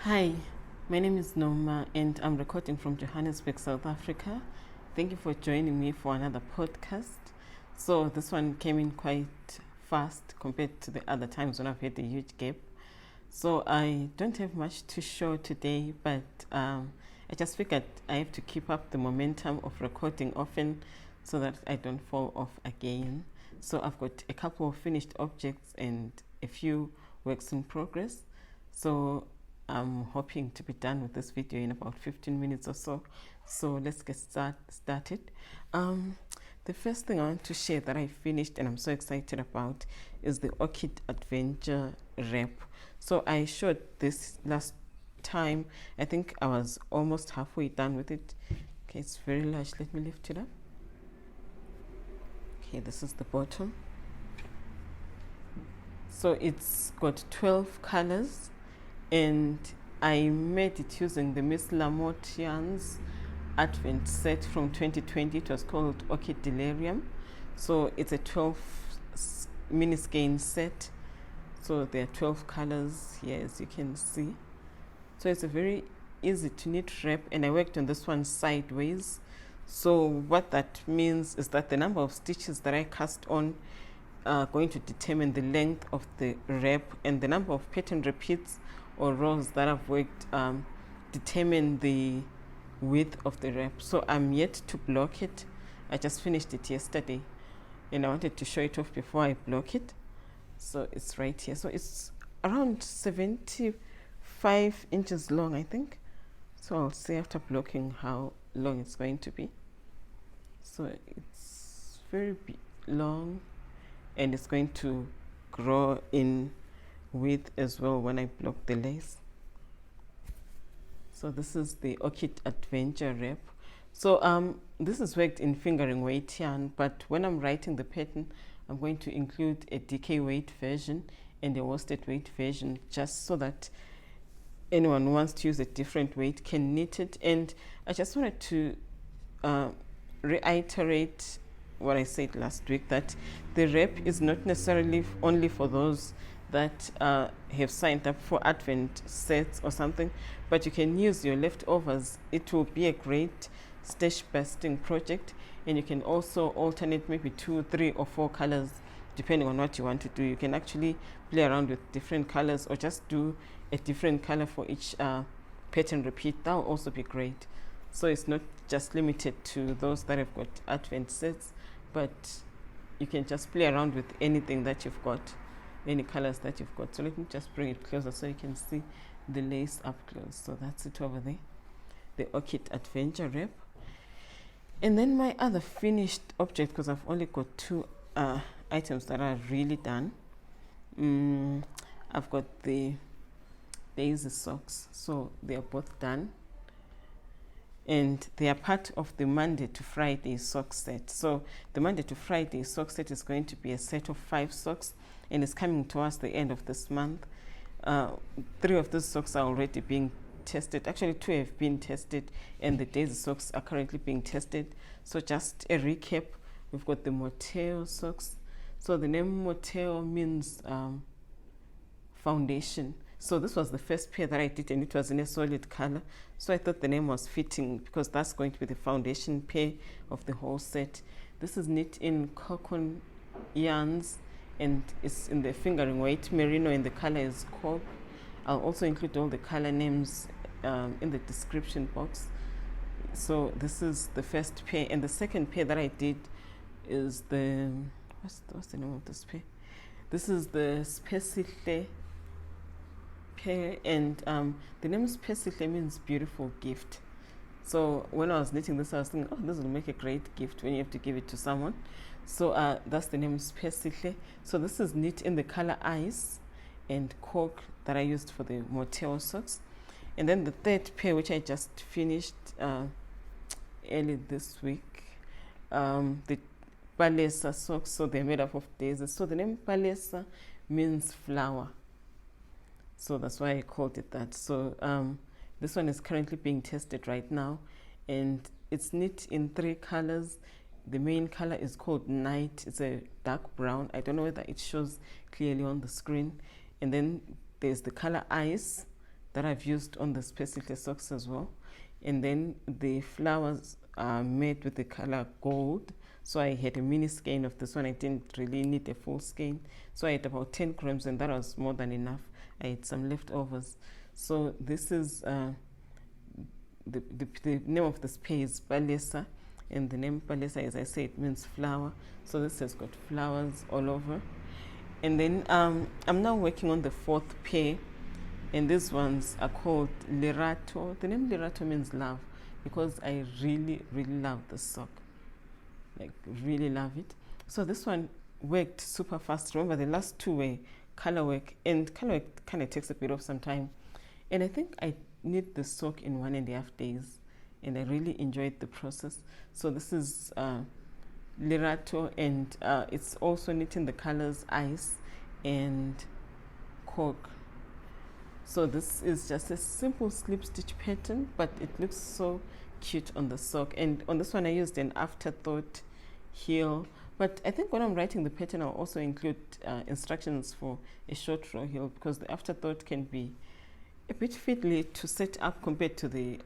Hi, my name is Noma and I'm recording from Johannesburg, South Africa. Thank you for joining me for another podcast. So this one came in quite fast compared to the other times when I've had a huge gap. So I don't have much to show today, but I just figured I have to keep up the momentum of recording often so that I don't fall off again. So I've got a couple of finished objects and a few works in progress. So I'm hoping to be done with this video in about 15 minutes or so. So let's get started. The first thing I want to share that I finished and I'm so excited about is the Orchid Adventure wrap. So I showed this last time. I think I was almost halfway done with it. Okay, it's very large. Let me lift it up. Okay, this is the bottom. So it's got 12 colors and I made it using the Miss Lamotian's Advent set from 2020. It was called Orchidelirium. So it's a 12 mini skein set. So there are 12 colors here, as you can see. So it's a very easy to knit wrap, and I worked on this one sideways. So what that means is that the number of stitches that I cast on are going to determine the length of the wrap, and the number of pattern repeats or rows that I've worked determine the width of the wrap. So I'm yet to block it. I just finished it yesterday and I wanted to show it off before I block it. So it's right here. So it's around 75 inches long, I think. So I'll see after blocking how long it's going to be. So it's very long and it's going to grow in width as well when I block the lace. So this is the Orchid Adventure wrap. So this is worked in fingering weight yarn, but when I'm writing the pattern, I'm going to include a DK weight version and a worsted weight version, just so that anyone who wants to use a different weight can knit it. And I just wanted to reiterate what I said last week, that the wrap is not necessarily only for those that have signed up for Advent sets or something, but you can use your leftovers. It will be a great stash busting project, and you can also alternate maybe 2, 3 or 4 colors depending on what you want to do. You can actually play around with different colors or just do a different color for each pattern repeat. That will also be great. So it's not just limited to those that have got Advent sets, but you can just play around with anything that you've got, any colors that you've got. So let me just bring it closer so you can see the lace up close. So that's it over there, the Orchid Adventure wrap. And then my other finished object, because I've only got 2 items that are really done. I've got the daisy socks, so they are both done, and they are part of the Monday to Friday sock set. So the Monday to Friday sock set is going to be a set of 5 socks, and it's coming towards the end of this month. 3 of those socks are already being tested. Actually 2 have been tested, and the daisy socks are currently being tested. So just a recap, we've got the Motte socks. So the name Motte means foundation. So this was the first pair that I did, and it was in a solid color. So I thought the name was fitting because that's going to be the foundation pair of the whole set. This is knit in Kokon yarns, and it's in the fingering weight Merino, and the color is Cork. I'll also include all the color names in the description box. So this is the first pair, and the second pair that I did is the what's the name of this pair? This is the Sphesihle pair, and the name Sphesihle means beautiful gift. So when I was knitting this, I was thinking, oh, this will make a great gift when you have to give it to someone. So that's the name Sphesihle. So this is knit in the color Ice and Cork that I used for the Motte socks. And then the third pair, which I just finished early this week, the Palesa socks. So they're made up of daisies. So the name Palesa means flower. So that's why I called it that. So this one is currently being tested right now, and it's knit in 3 colors. The main color is called Night. It's a dark brown. I don't know whether it shows clearly on the screen. And then there's the color Ice, that I've used on the Sphesihle socks as well. And then the flowers are made with the color gold. So I had a mini skein of this one. I didn't really need a full skein. So I had about 10 grams, and that was more than enough. I had some leftovers. So this is the name of the spray is Palesa. And the name Palesa, as I say, it means flower. So this has got flowers all over. And then I'm now working on the 4th pair. And these ones are called Lerato. The name Lerato means love, because I really, really love the sock. Like, really love it. So this one worked super fast. Remember, the last two were color work, and color work kind of takes a bit of some time. And I think I knit the sock in 1.5 days, and I really enjoyed the process. So this is Lerato, and it's also knitting the colors Ice and Cork. So this is just a simple slip stitch pattern, but it looks so cute on the sock. And on this one I used an afterthought heel, but I think when I'm writing the pattern I'll also include instructions for a short row heel, because the afterthought can be a bit fiddly to set up compared to the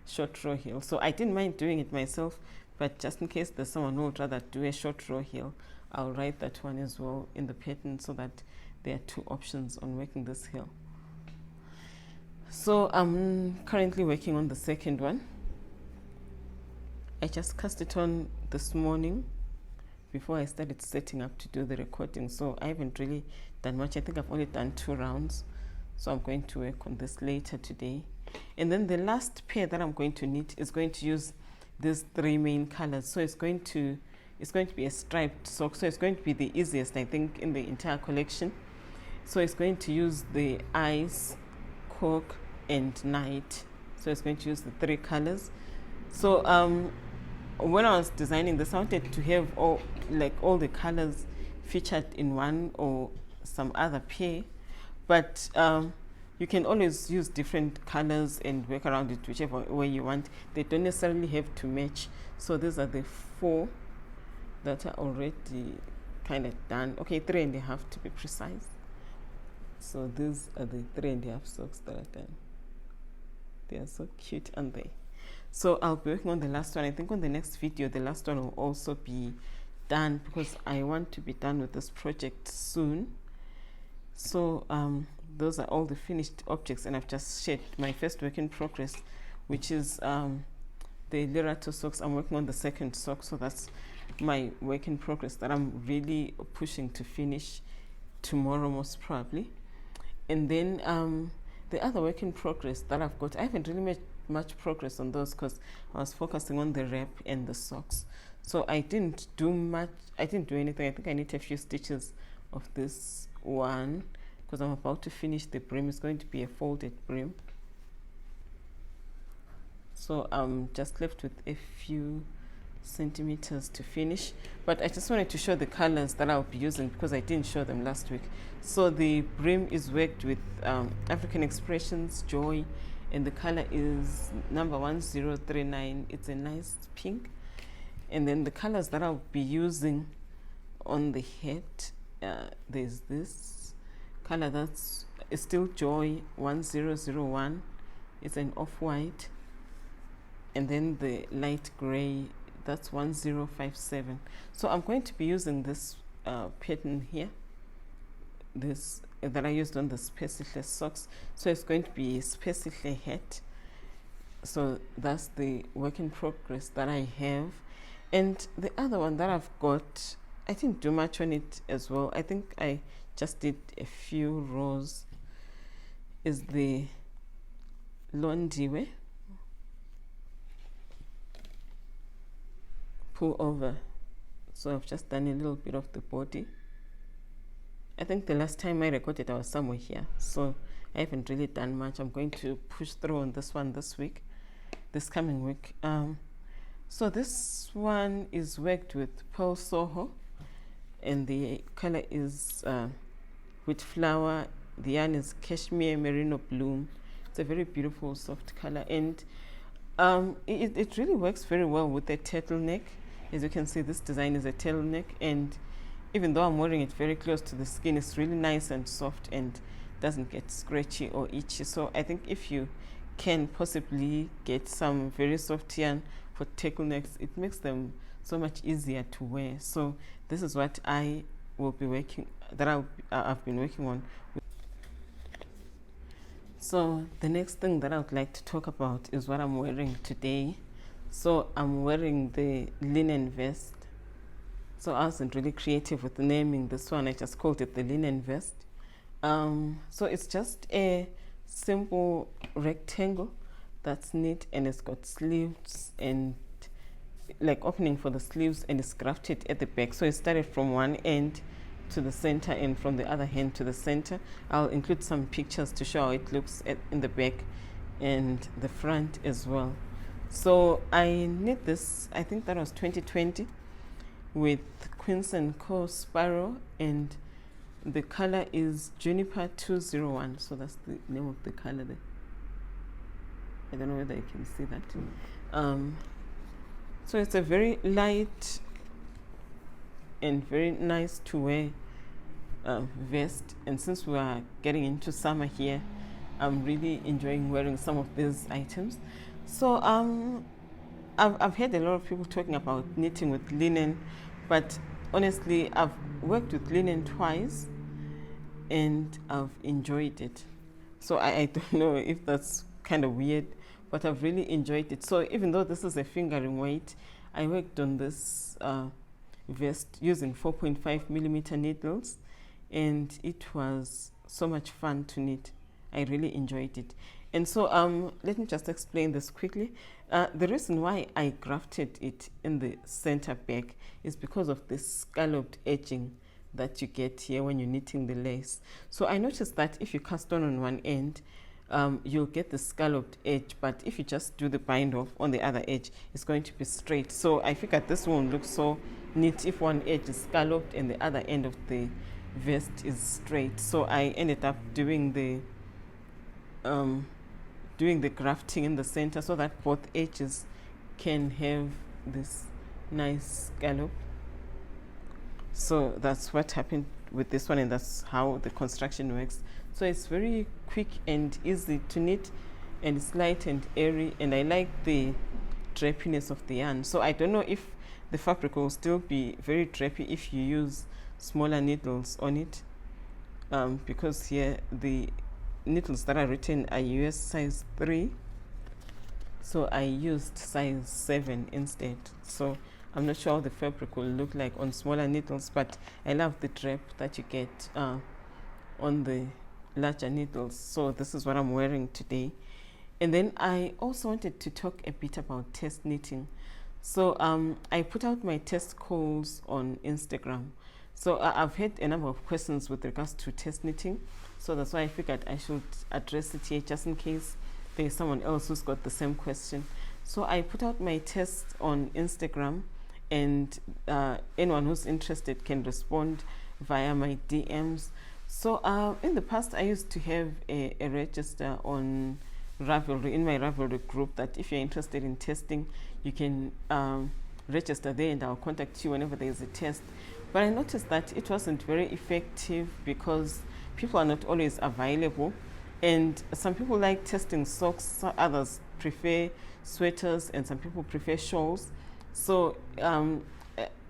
short row heel. So I didn't mind doing it myself, but just in case there's someone who would rather do a short row heel, I'll write that one as well in the pattern, so that there are 2 options on working this heel. So I'm currently working on the 2nd one. I just cast it on this morning before I started setting up to do the recording, so I haven't really done much. I think I've only done 2 rounds, so I'm going to work on this later today. And then the last pair that I'm going to knit is going to use these 3 main colors. So it's going to be a striped sock, so it's going to be the easiest, I think, in the entire collection. So it's going to use the Ice, Cork and Night. So it's going to use the 3 colors. So when I was designing this, I wanted to have all the colors featured in one or some other pair, but you can always use different colors and work around it whichever way you want. They don't necessarily have to match. So these are the 4 that are already kind of done. Okay, 3.5 to be precise. So these are the 3.5 socks that are done. They are so cute, aren't they? So I'll be working on the last one. I think on the next video the last one will also be done, because I want to be done with this project soon. So those are all the finished objects, and I've just shared my first work in progress, which is the Lerato socks. I'm working on the 2nd sock, so that's my work in progress that I'm really pushing to finish tomorrow most probably. And then the other work in progress that I've got, I haven't really made much progress on those because I was focusing on the wrap and the socks. So I didn't do much. I didn't do anything. I think I need a few stitches of this one, because I'm about to finish the brim. It's going to be a folded brim. So I'm just left with a few centimeters to finish, but I just wanted to show the colors that I'll be using because I didn't show them last week. So the brim is worked with African Expressions Joy, and the color is number 1039. It's a nice pink. And then the colors that I'll be using on the head, there's this color that's still Joy 1001. It's an off-white. And then the light gray, that's 1057. So I'm going to be using this pattern here, this that I used on the Sphesihle socks. So it's going to be a Sphesihle hat. So that's the work in progress that I have. And the other one that I've got, I didn't do much on it as well. I think I just did a few rows, is the Londiwe Pullover. So I've just done a little bit of the body. I think the last time I recorded I was somewhere here, so I haven't really done much. I'm going to push through on this one this coming week. So this one is worked with Purl Soho, and the color is with flower. The yarn is Cashmere Merino Bloom. It's a very beautiful soft color, and it really works very well with a turtleneck. As you can see, this design is a turtleneck, and even though I'm wearing it very close to the skin, it's really nice and soft, and doesn't get scratchy or itchy. So I think if you can possibly get some very soft yarn for turtlenecks, it makes them so much easier to wear. So this is what I will be working, I've been working on. So the next thing that I would like to talk about is what I'm wearing today. So I'm wearing the linen vest. So I wasn't really creative with naming this one. I just called it the linen vest. So it's just a simple rectangle that's neat, and it's got sleeves and like opening for the sleeves, and it's grafted at the back. So it started from one end to the center and from the other hand to the center. I'll include some pictures to show how it looks in the back and the front as well. So I knit this, I think that was 2020, with Quince & Co Spiral, and the color is Juniper 201. So that's the name of the color there. I don't know whether you can see that. So it's a very light and very nice to wear vest, and since we are getting into summer here, I'm really enjoying wearing some of these items. So I've heard a lot of people talking about knitting with linen, but honestly I've worked with linen twice and I've enjoyed it. So I don't know if that's kind of weird, but I've really enjoyed it. So even though this is a fingering weight, I worked on this vest using 4.5mm needles, and it was so much fun to knit. I really enjoyed it. And so let me just explain this quickly. The reason why I grafted it in the center back is because of this scalloped edging that you get here when you're knitting the lace. So I noticed that if you cast on one end, you'll get the scalloped edge, but if you just do the bind off on the other edge, it's going to be straight. So I figured this won't look so neat if one edge is scalloped and the other end of the vest is straight. So I ended up doing the grafting in the center so that both edges can have this nice scallop. So that's what happened with this one, and that's how the construction works. So it's very quick and easy to knit, and it's light and airy, and I like the drapiness of the yarn. So I don't know if the fabric will still be very drapey if you use smaller needles on it, because here the needles that are written are US size 3, so I used size 7 instead. So I'm not sure how the fabric will look like on smaller needles, but I love the drape that you get on the larger needles. So this is what I'm wearing today. And then I also wanted to talk a bit about test knitting. So I put out my test calls on Instagram. So I've had a number of questions with regards to test knitting. So that's why I figured I should address it here, just in case there's someone else who's got the same question. So I put out my test on Instagram, and anyone who's interested can respond via my DMs. So in the past, I used to have a register on Ravelry, in my Ravelry group, that if you're interested in testing, you can register there and I'll contact you whenever there's a test. But I noticed that it wasn't very effective because people are not always available, and some people like testing socks, others prefer sweaters, and some people prefer shawls. So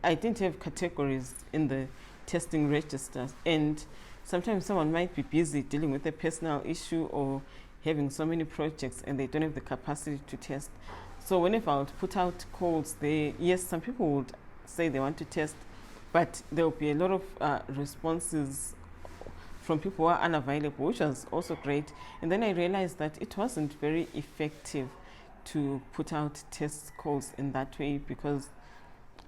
I didn't have categories in the testing registers, and sometimes someone might be busy dealing with a personal issue or having so many projects and they don't have the capacity to test. So whenever I would put out calls there, yes, some people would say they want to test, but there will be a lot of responses from people who are unavailable, which was also great. And then I realized that it wasn't very effective to put out test calls in that way, because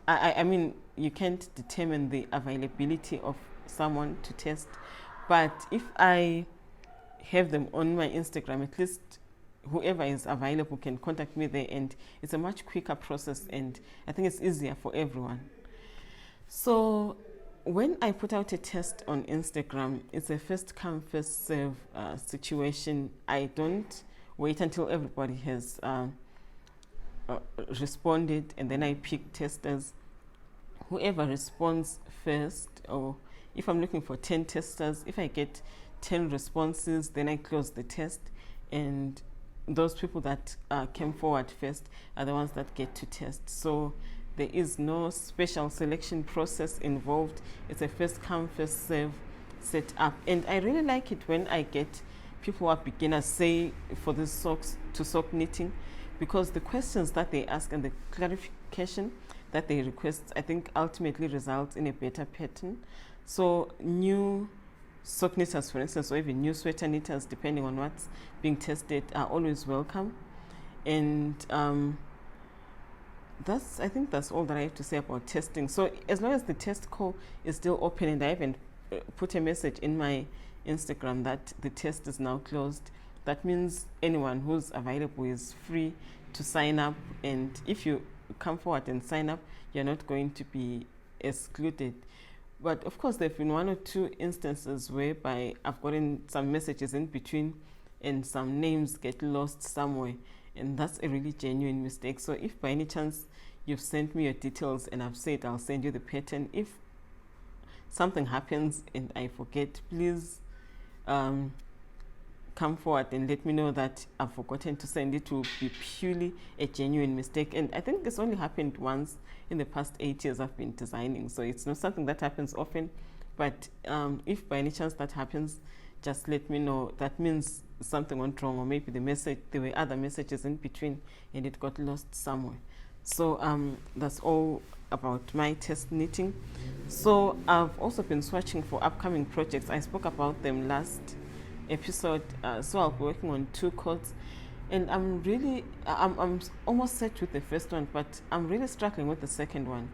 I mean, you can't determine the availability of someone to test, but if I have them on my Instagram, at least whoever is available can contact me there, and it's a much quicker process, and I think it's easier for everyone. So when I put out a test on Instagram, it's a first come first serve situation. I don't wait until everybody has responded and then I pick testers. Whoever responds first, or if I'm looking for 10 testers, if I get 10 responses, then I close the test, and those people that came forward first are the ones that get to test. So there is no special selection process involved. It's a first come, first serve setup. And I really like it when I get people who are beginners, say for the socks to sock knitting, because the questions that they ask and the clarification that they request, I think ultimately results in a better pattern. So new sock knitters, for instance, or even new sweater knitters, depending on what's being tested, are always welcome. And I think that's all that I have to say about testing. So as long as the test call is still open, and I haven't put a message in my Instagram that the test is now closed, that means anyone who's available is free to sign up. And if you come forward and sign up, you're not going to be excluded. But of course, there have been 1 or 2 instances whereby I've gotten some messages in between and some names get lost somewhere, and that's a really genuine mistake. So if by any chance you've sent me your details and I've said I'll send you the pattern, if something happens and I forget, please come forward and let me know that I've forgotten to send it. To be purely a genuine mistake. And I think it's only happened once in the past 8 years I've been designing, so it's not something that happens often. But if by any chance that happens, just let me know. That means something went wrong, or maybe there were other messages in between and it got lost somewhere. So that's all about my test knitting. So I've also been swatching for upcoming projects. I spoke about them last episode. So I'll be working on 2 coats, and I'm almost set with the first one, but I'm really struggling with the second one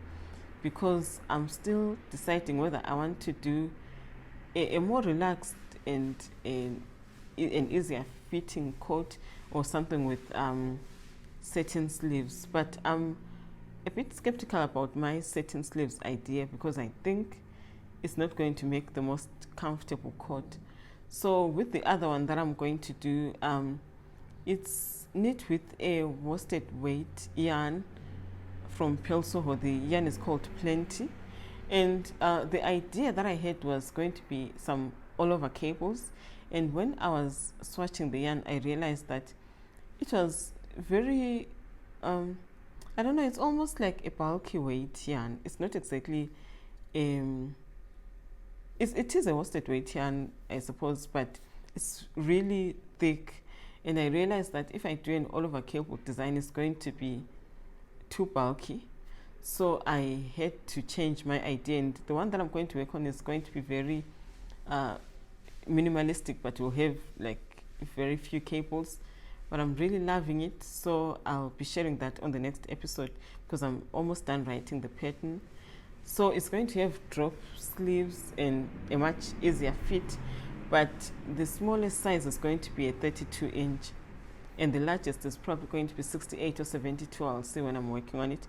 because I'm still deciding whether I want to do a more relaxed and an easier fitting coat, or something with satin sleeves. But I'm a bit skeptical about my satin sleeves idea because I think it's not going to make the most comfortable coat. So with the other one that I'm going to do, it's knit with a worsted weight yarn from Purl Soho. The yarn is called Plenty, and the idea that I had was going to be some all over cables. And when I was swatching the yarn, I realized that it was very I don't know, it's almost like a bulky weight yarn. It's not exactly it is a worsted weight yarn, I suppose, but it's really thick. And I realized that if I do an all over cable design, it's going to be too bulky. So I had to change my idea, and the one that I'm going to work on is going to be very minimalistic, but will have like very few cables. But I'm really loving it, so I'll be sharing that on the next episode because I'm almost done writing the pattern. So it's going to have drop sleeves and a much easier fit, but the smallest size is going to be a 32-inch, and the largest is probably going to be 68 or 72. I'll see when I'm working on it.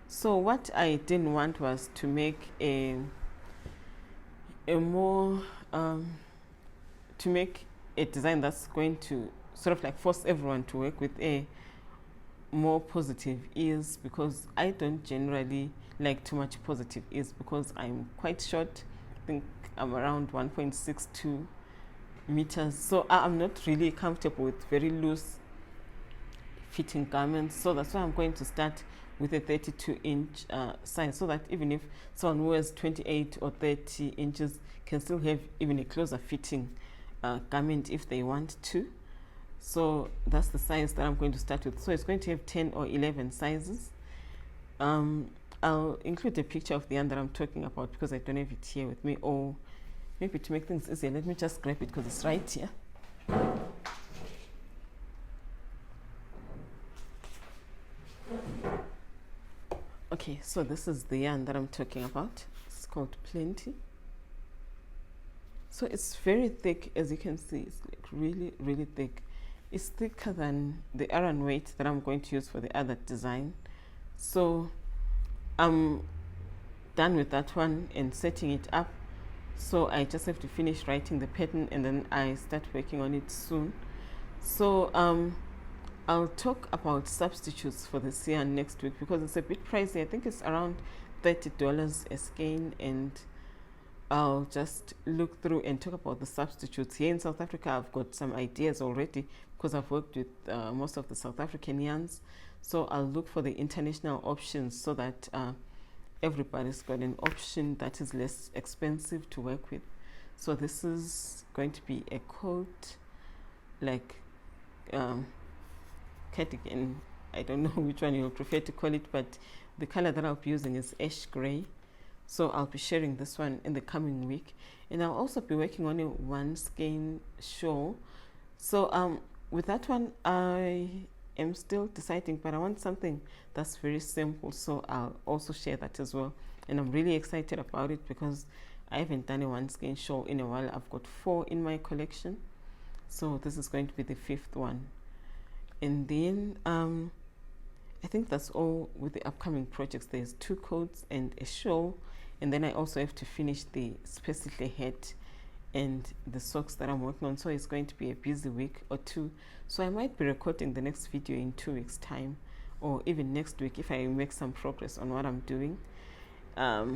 So what I didn't want was to make a more to make a design that's going to sort of like force everyone to work with a more positive ease, because I don't generally like too much positive ease because I'm quite short. I think I'm around 1.62 meters, so I'm not really comfortable with very loose fitting garments. So that's why I'm going to start with a 32-inch size, so that even if someone who wears 28 or 30 inches can still have even a closer fitting garment if they want to. So that's the size that I'm going to start with. So it's going to have 10 or 11 sizes. I'll include a picture of the yarn that I'm talking about because I don't have it here with me, or maybe to make things easier, let me just grab it because it's right here. Okay, so this is the yarn that I'm talking about. It's called Plenty. So it's very thick, as you can see. It's like really, really thick. It's thicker than the Aran weight that I'm going to use for the other design. So I'm done with that one and setting it up. So I just have to finish writing the pattern and then I start working on it soon. So I'll talk about substitutes for this yarn next week because it's a bit pricey. I think it's around $30 a skein, and I'll just look through and talk about the substitutes. Here in South Africa, I've got some ideas already because I've worked with most of the South African yarns. So I'll look for the international options so that everybody's got an option that is less expensive to work with. So this is going to be a coat, like cardigan. I don't know which one you prefer to call it, but the color that I'll be using is ash gray. So I'll be sharing this one in the coming week, and I'll also be working on a one skein shawl. So with that one, I am still deciding, but I want something that's very simple, so I'll also share that as well. And I'm really excited about it because I haven't done a one skein shawl in a while. I've got 4 in my collection, so this is going to be the 5th one. And then I think that's all with the upcoming projects. There's 2 coats and a shawl, and then I also have to finish the Sphesihle hat and the socks that I'm working on. So it's going to be a busy week or 2. So I might be recording the next video in 2 weeks time, or even next week if I make some progress on what I'm doing.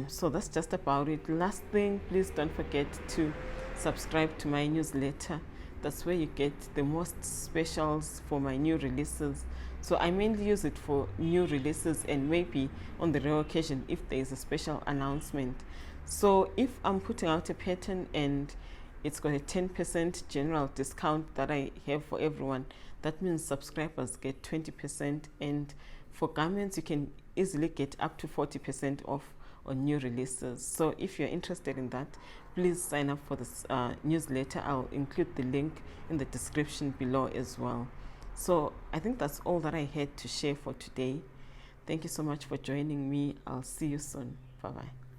So that's just about it. Last thing, please don't forget to subscribe to my newsletter. That's where you get the most specials for my new releases. So I mainly use it for new releases and maybe on the rare occasion if there is a special announcement. So if I'm putting out a pattern and it's got a 10% general discount that I have for everyone, that means subscribers get 20%, and for garments you can easily get up to 40% off on new releases. So if you're interested in that, please sign up for this newsletter. I'll include the link in the description below as well. So I think that's all that I had to share for today. Thank you so much for joining me. I'll see you soon. Bye bye.